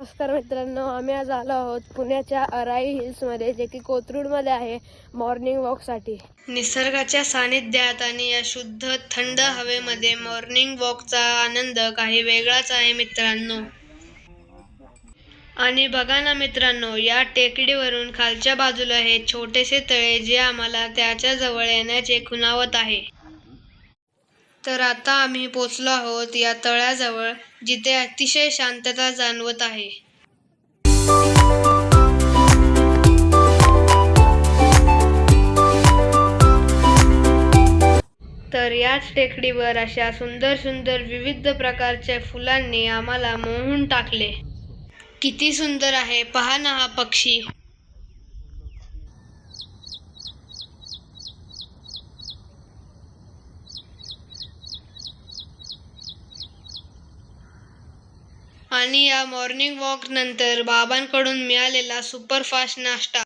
नमस्कार मित्रांनो, आम्ही आज आलो आहोत पुण्याच्या अराई हिल्समध्ये, जे की कोथरूडमध्ये आहे, मॉर्निंग वॉकसाठी. निसर्गाच्या सानिध्यात आणि या शुद्ध थंड हवेमध्ये मॉर्निंग वॉकचा आनंद काही वेगळाच आहे मित्रांनो. आणि बघा ना मित्रांनो, या टेकडीवरून खालच्या बाजूला हे छोटेसे तळे, जे आम्हाला त्याच्या जवळ येण्याचे खुणावत आहे. तर आता आम्ही पोचलो आहोत या तळ्याजवळ, जिथे अतिशय शांतता जाणवत आहे. तर याच टेकडीवर अशा सुंदर सुंदर विविध प्रकारच्या फुलांनी आम्हाला मोहून टाकले. किती सुंदर आहे पहा ना हा पक्षी. आणि या मॉर्निंग वॉक नंतर बाबांकडून मिळालेला सुपरफास्ट नाश्ता.